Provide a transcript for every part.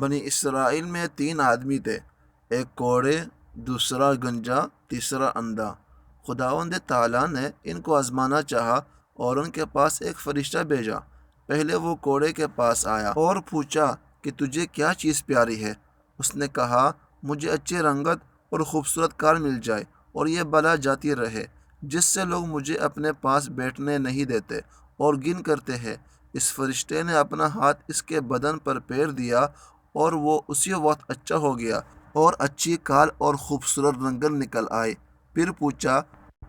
بنی اسرائیل میں 3 آدمی تھے، ایک کوڑے، دوسرا گنجا، تیسرا اندھا۔ خداوند تعالیٰ نے ان کو آزمانا چاہا اور ان کے پاس ایک فرشتہ بھیجا۔ پہلے وہ کوڑے کے پاس آیا اور پوچھا کہ تجھے کیا چیز پیاری ہے؟ اس نے کہا، مجھے اچھی رنگت اور خوبصورت کار مل جائے اور یہ بلا جاتی رہے جس سے لوگ مجھے اپنے پاس بیٹھنے نہیں دیتے اور گن کرتے ہیں۔ اس فرشتے نے اپنا ہاتھ اس کے بدن پر پھیر دیا اور وہ اسی وقت اچھا ہو گیا اور اچھی کال اور خوبصورت رنگت نکل آئی۔ پھر پوچھا،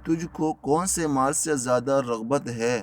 تجھ کو کون سے مال سے زیادہ رغبت ہے؟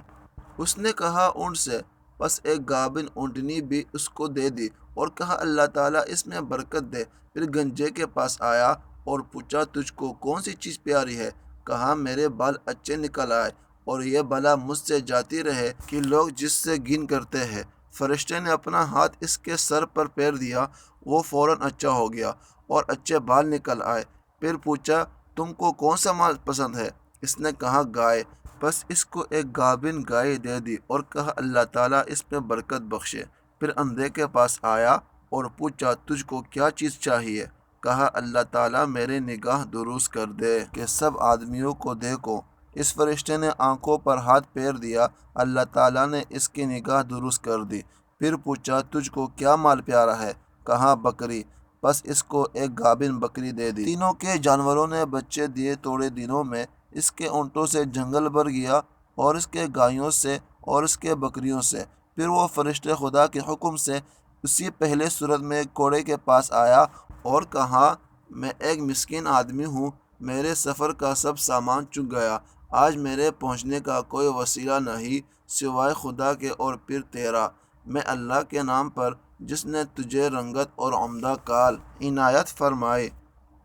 اس نے کہا، اونٹ سے۔ پس ایک گابن اونٹنی بھی اس کو دے دی اور کہا، اللہ تعالیٰ اس میں برکت دے۔ پھر گنجے کے پاس آیا اور پوچھا، تجھ کو کون سی چیز پیاری ہے؟ کہا، میرے بال اچھے نکل آئے اور یہ بلا مجھ سے جاتی رہے کہ لوگ جس سے گن کرتے ہیں۔ فرشتے نے اپنا ہاتھ اس کے سر پر پھیر دیا، وہ فوراً اچھا ہو گیا اور اچھے بال نکل آئے۔ پھر پوچھا، تم کو کون سا مال پسند ہے؟ اس نے کہا، گائے۔ پس اس کو ایک گابن گائے دے دی اور کہا، اللہ تعالیٰ اس میں برکت بخشے۔ پھر اندھے کے پاس آیا اور پوچھا، تجھ کو کیا چیز چاہیے؟ کہا، اللہ تعالیٰ میرے نگاہ درست کر دے کہ سب آدمیوں کو دیکھوں۔ اس فرشتے نے آنکھوں پر ہاتھ پھیر دیا، اللہ تعالیٰ نے اس کی نگاہ درست کر دی۔ پھر پوچھا، تجھ کو کیا مال پیارا ہے؟ کہا، بکری۔ پس اس کو ایک گابن بکری دے دی۔ تینوں کے جانوروں نے بچے دیے۔ تھوڑے دنوں میں اس کے اونٹوں سے جنگل بھر گیا اور اس کے گایوں سے اور اس کے بکریوں سے۔ پھر وہ فرشتے خدا کے حکم سے اسی پہلے صورت میں کوڑے کے پاس آیا اور کہا، میں ایک مسکین آدمی ہوں، میرے سفر کا سب سامان چک گیا، آج میرے پہنچنے کا کوئی وسیلہ نہیں سوائے خدا کے اور پھر تیرا۔ میں اللہ کے نام پر جس نے تجھے رنگت اور عمدہ کال عنایت فرمائی،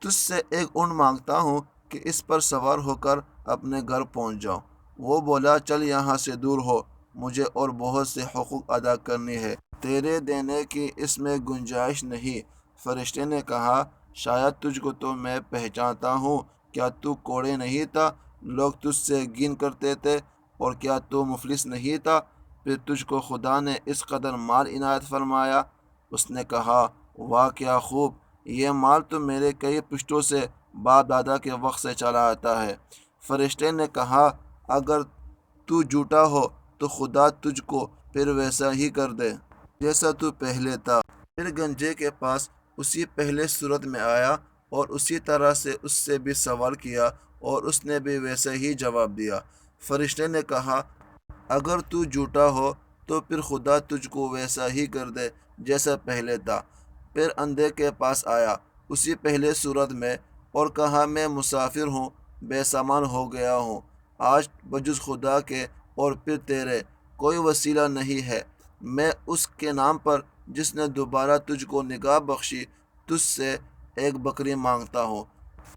تجھ سے ایک اونٹ مانگتا ہوں کہ اس پر سوار ہو کر اپنے گھر پہنچ جاؤ۔ وہ بولا، چل یہاں سے دور ہو، مجھے اور بہت سے حقوق ادا کرنی ہے، تیرے دینے کی اس میں گنجائش نہیں۔ فرشتے نے کہا، شاید تجھ کو تو میں پہچانتا ہوں، کیا تو کوڑے نہیں تھا؟ لوگ تجھ سے گن کرتے تھے، اور کیا تو مفلس نہیں تھا؟ پھر تجھ کو خدا نے اس قدر مال عنایت فرمایا۔ اس نے کہا، واہ کیا خوب، یہ مال تو میرے کئی پشتوں سے باپ دادا کے وقت سے چلا آتا ہے۔ فرشتے نے کہا، اگر تو جھوٹا ہو تو خدا تجھ کو پھر ویسا ہی کر دے جیسا تو پہلے تھا۔ پھر گنجے کے پاس اسی پہلے صورت میں آیا اور اسی طرح سے اس سے بھی سوال کیا اور اس نے بھی ویسے ہی جواب دیا۔ فرشتے نے کہا، اگر تو جھوٹا ہو تو پھر خدا تجھ کو ویسا ہی کر دے جیسا پہلے تھا۔ پھر اندھے کے پاس آیا اسی پہلے صورت میں اور کہا، میں مسافر ہوں، بے سامان ہو گیا ہوں، آج بجز خدا کے اور پھر تیرے کوئی وسیلہ نہیں ہے۔ میں اس کے نام پر جس نے دوبارہ تجھ کو نگاہ بخشی، تجھ سے ایک بکری مانگتا ہوں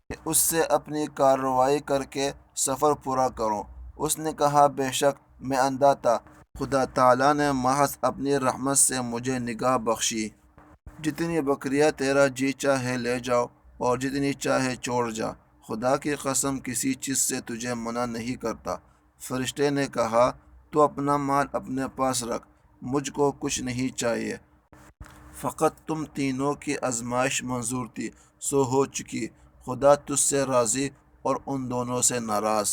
کہ اس سے اپنی کارروائی کر کے سفر پورا کروں۔ اس نے کہا، بے شک میں اندھا تھا، خدا تعالیٰ نے محض اپنی رحمت سے مجھے نگاہ بخشی۔ جتنی بکریاں تیرا جی چاہے لے جاؤ اور جتنی چاہے چھوڑ جا، خدا کی قسم کسی چیز سے تجھے منع نہیں کرتا۔ فرشتے نے کہا، تو اپنا مال اپنے پاس رکھ، مجھ کو کچھ نہیں چاہیے، فقط تم تینوں کی آزمائش منظور تھی سو ہو چکی، خدا تجھ سے راضی اور ان دونوں سے ناراض۔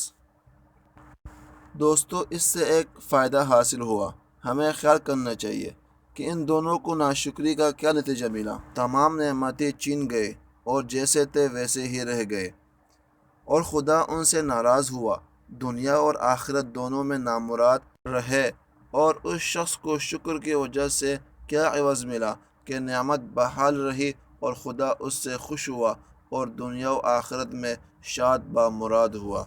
دوستو، اس سے ایک فائدہ حاصل ہوا۔ ہمیں خیال کرنا چاہیے کہ ان دونوں کو ناشکری کا کیا نتیجہ ملا۔ تمام نعمتیں چھین گئے اور جیسے تھے ویسے ہی رہ گئے اور خدا ان سے ناراض ہوا، دنیا اور آخرت دونوں میں نامراد رہے۔ اور اس شخص کو شکر کی وجہ سے کیا عوض ملا کہ نعمت بحال رہی اور خدا اس سے خوش ہوا اور دنیا و آخرت میں شاد بامراد ہوا۔